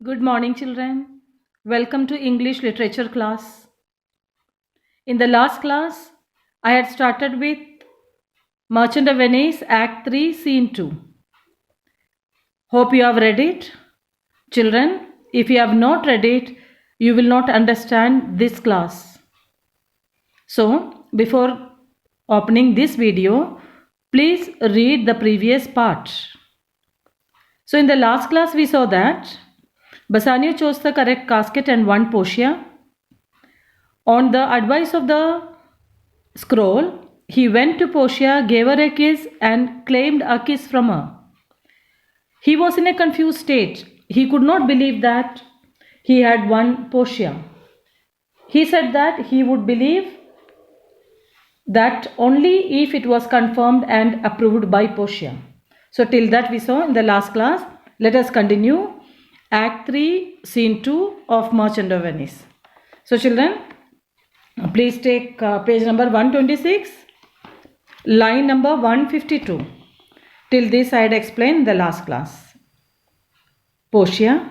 Good morning, children. Welcome to English literature class. In the last class, I had started with Merchant of Venice, Act 3, Scene 2. Hope you have read it. Children, if you have not read it, you will not understand this class. So, before opening this video, please read the previous part. So, in the last class, we saw that Bassanio chose the correct casket and won Portia. On the advice of the scroll, he went to Portia, gave her a kiss, and claimed a kiss from her. He was in a confused state. He could not believe that he had won Portia. He said that he would believe that only if it was confirmed and approved by Portia. So till that we saw in the last class. Let us continue. Act 3, Scene 2 of Merchant of Venice. So children, please take page number 126, line number 152. Till this I had explained the last class. Portia,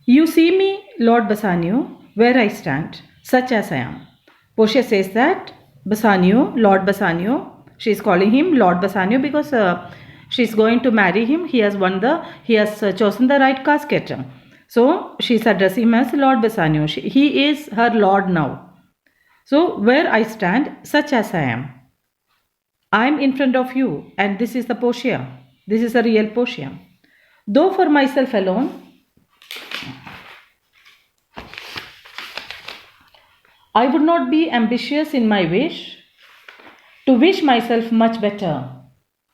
you see me, Lord Bassanio, where I stand, such as I am. Portia says that Bassanio, Lord Bassanio, she is calling him Lord Bassanio because she is going to marry him. He has chosen the right casket. So she is addressing him as Lord Bassanio. He is her lord now. So where I stand, such as I am. I am in front of you, and this is the Portia. This is a real Portia. Though for myself alone, I would not be ambitious in my wish to wish myself much better.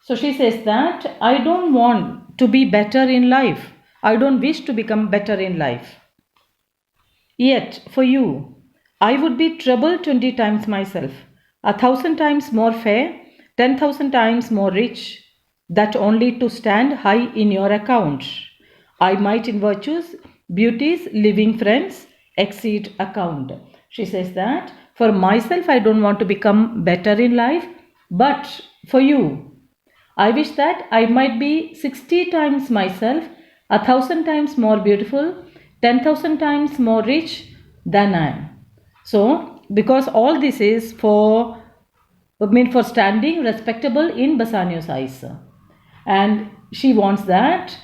So she says that I don't want to be better in life. I don't wish to become better in life. Yet, for you, I would be trouble 20 times myself, 1,000 times more fair, 10,000 times more rich, that only to stand high in your account. I might in virtues, beauties, living friends, exceed account. She says that for myself, I don't want to become better in life, but for you, I wish that I might be 60 times myself, 1,000 times more beautiful, 10,000 times more rich than I am. So, because all this is for standing respectable in Bassanio's eyes, and she wants that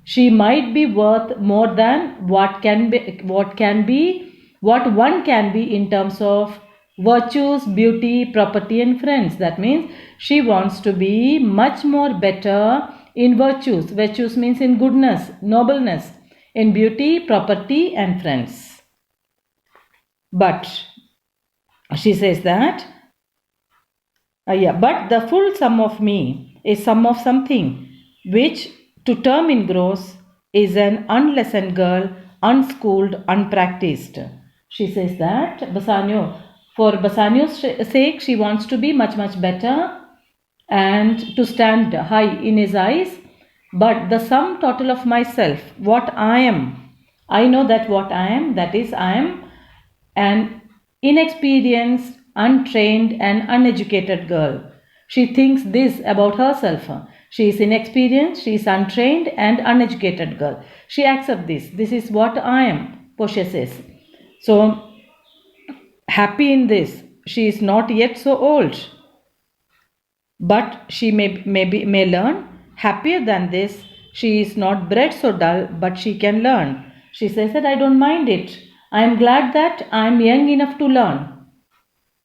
she might be worth more than what one can be in terms of virtues, beauty, property, and friends. That means she wants to be much more better in virtues. Virtues means in goodness, nobleness, in beauty, property, and friends. But she says that, but the full sum of me is sum of something, which to term in gross is an unlessoned girl, unschooled, unpracticed. She says that Bassanio, for Bassanio's sake, she wants to be much, much better and to stand high in his eyes. But the sum total of myself, what I am, I know that what I am, that is, I am an inexperienced, untrained, and uneducated girl. She thinks this about herself. She is inexperienced, she is untrained, and uneducated girl. She accepts this. This is what I am, Portia says. So, happy in this. She is not yet so old, but she may learn. Happier than this, she is not bred so dull, but she can learn. She says that I don't mind it. I am glad that I am young enough to learn.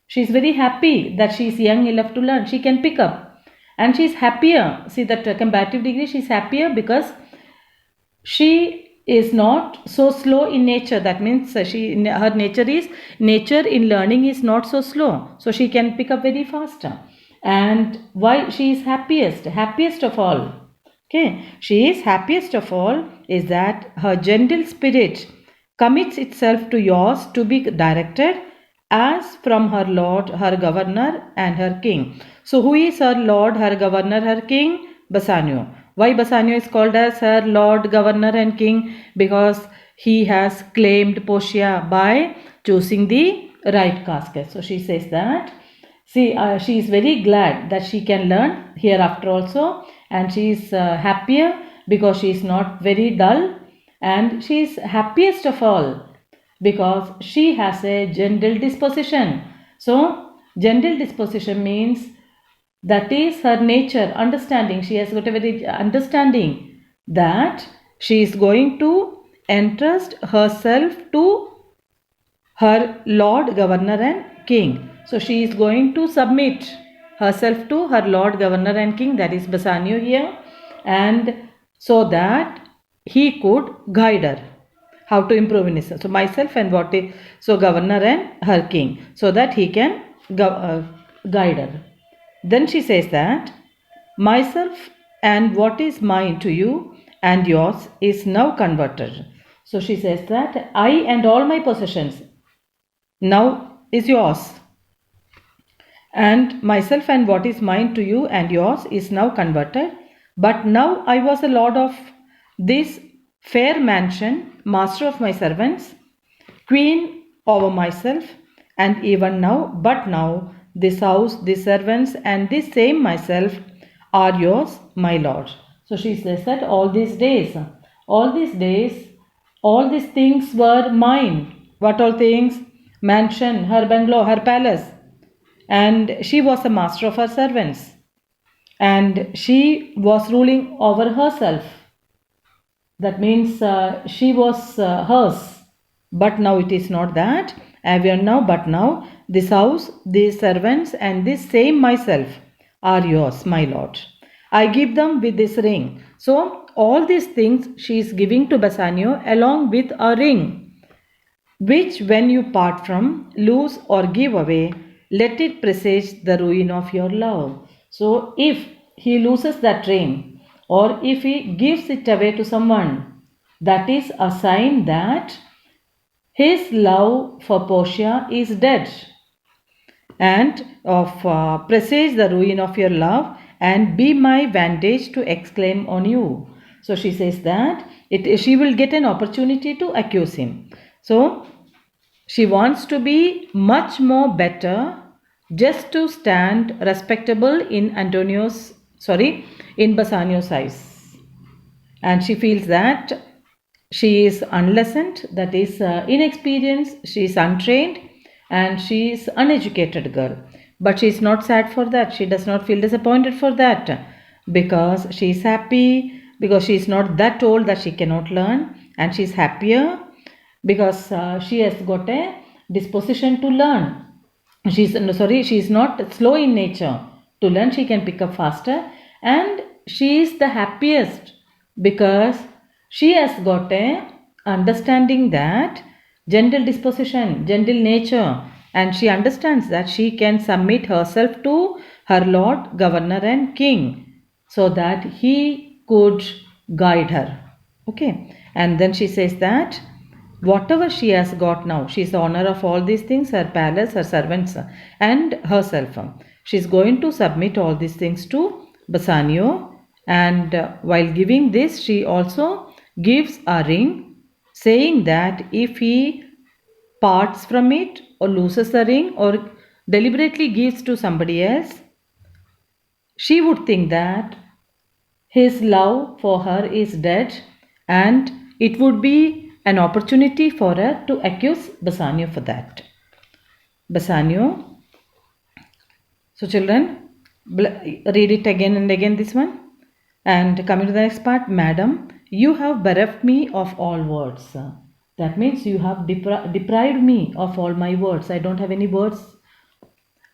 She is very happy that she is young enough to learn. She can pick up. And she is happier. See that comparative degree, she is happier because she is not so slow in nature. That means her nature in learning is not so slow. So she can pick up very faster. And why she is happiest of all. Okay, she is happiest of all is that her gentle spirit commits itself to yours to be directed as from her lord, her governor, and her king. So who is her lord, her governor, her king? Bassanio. Why Bassanio is called as her lord, governor, and king? Because he has claimed Portia by choosing the right casket. So she says that. See, she is very glad that she can learn hereafter also, and she is happier because she is not very dull and she is happiest of all because she has a gentle disposition. So, gentle disposition means that is her nature, understanding. She has got a very understanding that she is going to entrust herself to her Lord, Governor, and King. So she is going to submit herself to her Lord, Governor, and King, that is Bassanio here, and so that he could guide her how to improve in himself. So myself and what is, so Governor and her King, so that he can guide her. Then she says that myself and what is mine to you and yours is now converted. So she says that I and all my possessions now is yours, and myself and what is mine to you and yours is now converted. But now I was a lord of this fair mansion, master of my servants, queen over myself, and even now, but now this house, these servants, and this same myself are yours, my lord. So she says that all these days, all these things were mine. What all things? Mansion, her bungalow, her palace. And she was the master of her servants. And she was ruling over herself. That means she was hers. But now it is not that. But now this house, these servants, and this same myself are yours, my lord. I give them with this ring. So all these things she is giving to Bassanio along with a ring, which when you part from, lose or give away, let it presage the ruin of your love. So if he loses that ring, or if he gives it away to someone, that is a sign that his love for Portia is dead, and of presage the ruin of your love, and be my vantage to exclaim on you. So she says that she will get an opportunity to accuse him. So she wants to be much more better, just to stand respectable in Bassanio's eyes. And she feels that she is unlessoned, that is inexperienced, she is untrained, and she is uneducated girl. But she is not sad for that. She does not feel disappointed for that, because she is happy, because she is not that old that she cannot learn, and she is happier because she has got a disposition to learn. She is not slow in nature to learn. She can pick up faster, and she is the happiest because she has got a understanding that gentle disposition, gentle nature, and she understands that she can submit herself to her Lord, Governor, and King, so that he could guide her. Okay, and then she says that whatever she has got now, she is the owner of all these things, her palace, her servants, and herself. She is going to submit all these things to Bassanio, and while giving this, she also gives a ring, saying that if he parts from it or loses the ring or deliberately gives to somebody else, she would think that his love for her is dead, and it would be an opportunity for her to accuse Bassanio for that. Bassanio. So children, read it again and again, this one. And coming to the next part, Madam, you have bereft me of all words. That means you have deprived me of all my words. I don't have any words.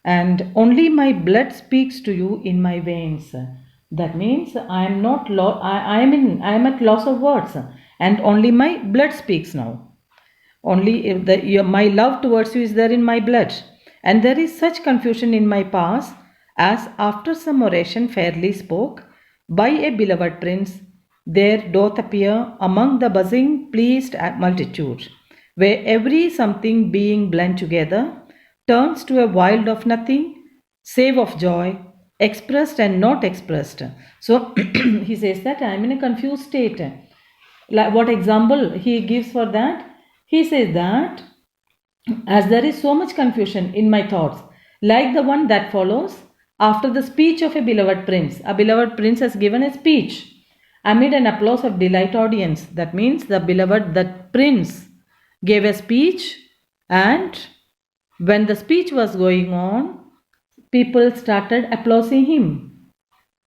And only my blood speaks to you in my veins. That means I am not I am at loss of words, and only my blood speaks now. Only my love towards you is there in my blood, and there is such confusion in my past, as after some oration fairly spoke by a beloved prince, there doth appear among the buzzing pleased multitude, where every something being blent together turns to a wild of nothing save of joy, expressed and not expressed. So he says that I am in a confused state. Like what example he gives for that? He says that as there is so much confusion in my thoughts, like the one that follows after the speech of a beloved prince. A beloved prince has given a speech, Amid an applause of delight audience, that means the beloved, that prince gave a speech, and when the speech was going on, people started applauding him,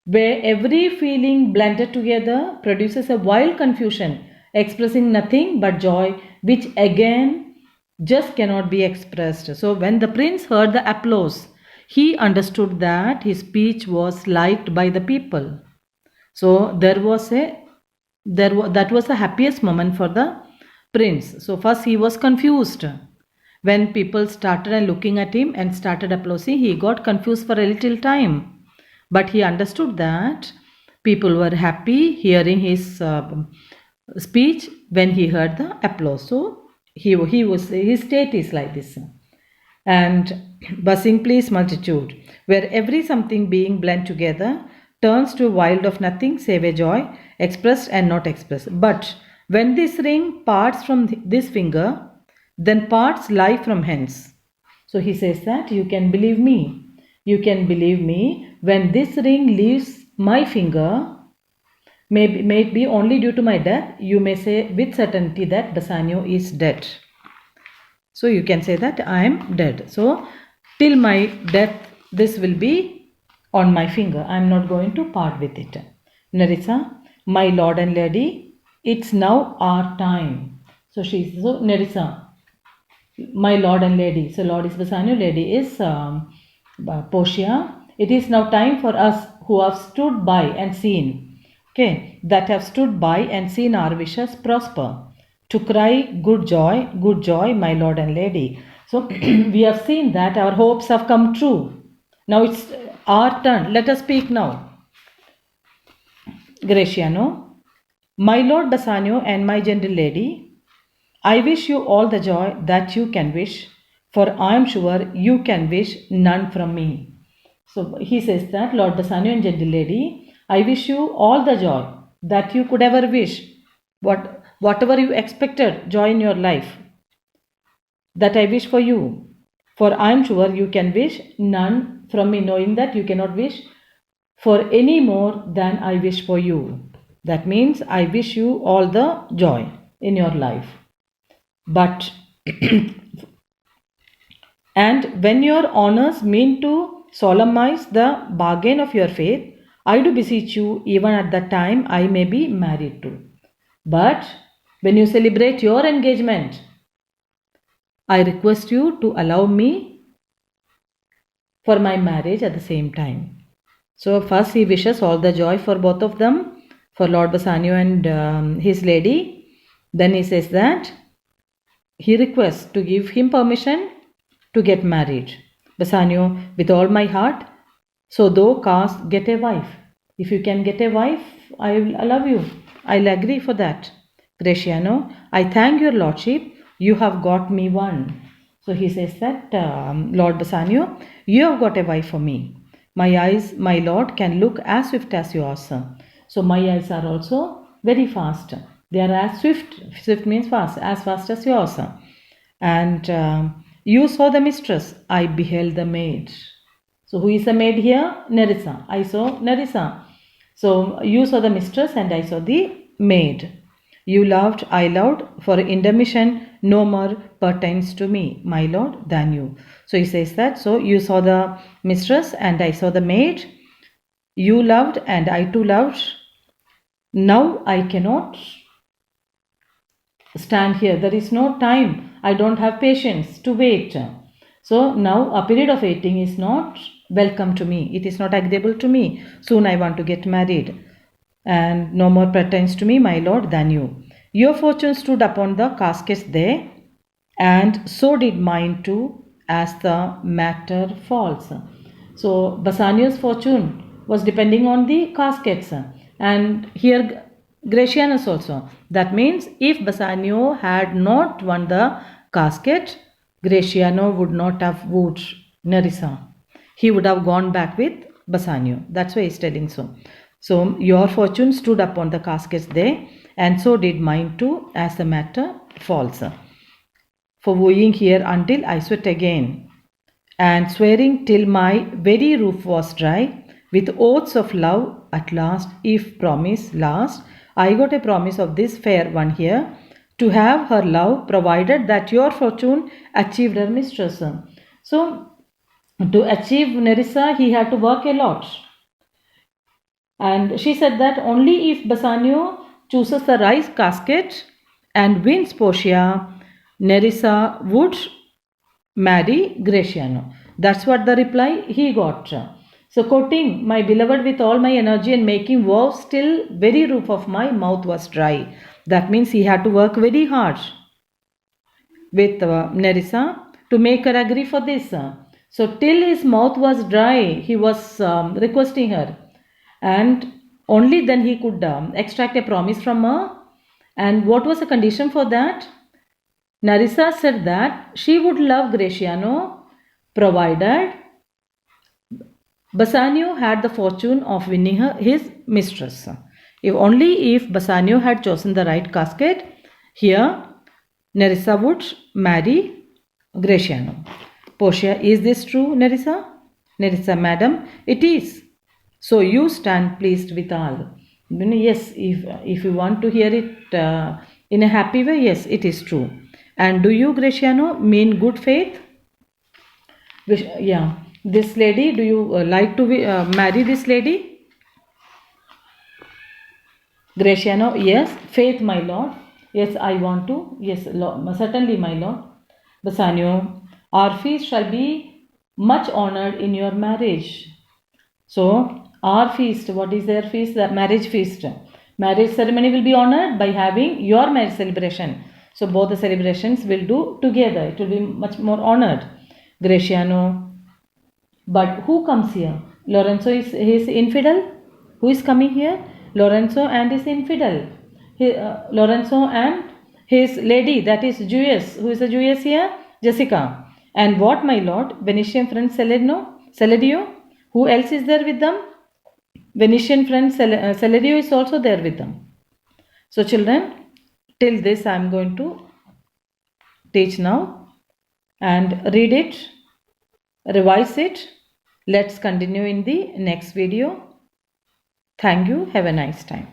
where every feeling blended together produces a wild confusion, expressing nothing but joy, which again just cannot be expressed. So when the prince heard the applause, he understood that his speech was liked by the people. So that was the happiest moment for the prince. So first he was confused. When people started looking at him and started applauding, he got confused for a little time. But he understood that people were happy hearing his speech when he heard the applause. So his state is like this. And buzzing please multitude, where every something being blent together turns to a wild of nothing save a joy, expressed and not expressed. But when this ring parts from this finger, then parts lie from hence. So he says that you can believe me. You can believe me when this ring leaves my finger, may it be only due to my death, you may say with certainty that Bassanio is dead. So you can say that I am dead. So till my death, this will be on my finger. I am not going to part with it. Nerissa, my lord and lady, it's now our time. So Nerissa, my lord and lady. So lord is Bassanio, lady is Portia. It is now time for us who have stood by and seen, that have stood by and seen our wishes prosper, to cry good joy, my lord and lady. So we have seen that our hopes have come true. Now it's our turn. Let us speak now. Gratiano, my lord Bassanio and my gentle lady, I wish you all the joy that you can wish, for I am sure you can wish none from me. So he says that, Lord Bassanio and gentle lady, I wish you all the joy that you could ever wish, whatever you expected joy in your life, that I wish for you, for I am sure you can wish none from me, knowing that you cannot wish for any more than I wish for you. That means I wish you all the joy in your life. But and when your honors mean to solemnize the bargain of your faith, I do beseech you, even at the time I may be married to. But when you celebrate your engagement, I request you to allow me for my marriage at the same time. So first he wishes all the joy for both of them, for Lord Bassanio and his lady. Then he says that he requests to give him permission to get married. Bassanio, with all my heart, so thou canst get a wife. If you can get a wife, I will allow you. I'll agree for that. Gratiano, I thank your lordship, you have got me one. So he says that, Lord Bassanio, you have got a wife for me. My eyes, my lord, can look as swift as yours. So my eyes are also very fast. They are as swift. Swift means fast, as fast as yours. And you saw the mistress, I beheld the maid. So who is the maid here? Nerissa. I saw Nerissa. So you saw the mistress and I saw the maid. You loved, I loved, for intermission no more pertains to me, my lord, than you. So he says that, so you saw the mistress and I saw the maid. You loved and I too loved. Now I cannot stand here. There is no time. I don't have patience to wait. So now a period of waiting is not welcome to me. It is not agreeable to me. Soon I want to get married. And no more pertains to me, my lord, than you. Your fortune stood upon the caskets there, and so did mine too, as the matter falls. So Bassanio's fortune was depending on the caskets, and here Gratianus also. That means if Bassanio had not won the casket, Gratiano would not have wooed Nerissa. He would have gone back with Bassanio. That's why he's telling so. So your fortune stood upon the caskets there, and so did mine too, as the matter falls. For wooing here until I sweat again, and swearing till my very roof was dry, with oaths of love at last, if promise last, I got a promise of this fair one here, to have her love, provided that your fortune achieved her mistress. So, to achieve Nerissa, he had to work a lot. And she said that only if Bassanio chooses the right casket and wins Portia, Nerissa would marry Gratiano. That's what the reply he got. So, quoting, my beloved with all my energy and making vows till very roof of my mouth was dry. That means he had to work very hard with Nerissa to make her agree for this. So, till his mouth was dry, he was requesting her, and only then he could extract a promise from her. And what was the condition for that? Nerissa said that she would love Gratiano provided Bassanio had the fortune of winning her his mistress. If Bassanio had chosen the right casket, here Nerissa would marry Gratiano. Portia, is this true, Nerissa? Nerissa, madam, it is. So you stand pleased with all. Yes, if you want to hear it in a happy way, yes, it is true. And do you, Gratiano, mean good faith? Yeah, this lady, do you like to marry this lady? Gratiano, yes. Faith, my lord. Yes, I want to. Yes, certainly, my lord. Bassanio, our feast shall be much honored in your marriage. So, our feast, what is their feast? The marriage feast. Marriage ceremony will be honored by having your marriage celebration. So, both the celebrations will do together. It will be much more honored. Gratiano. But who comes here? Lorenzo is his infidel. Who is coming here? Lorenzo and his infidel. Lorenzo and his lady, that is Jewess. Who is the Jewess here? Jessica. And what, my lord? Venetian friend Celedio. Who else is there with them? Venetian friend Celedio is also there with them. So children, till this I am going to teach now, and read it, revise it. Let's continue in the next video. Thank you. Have a nice time.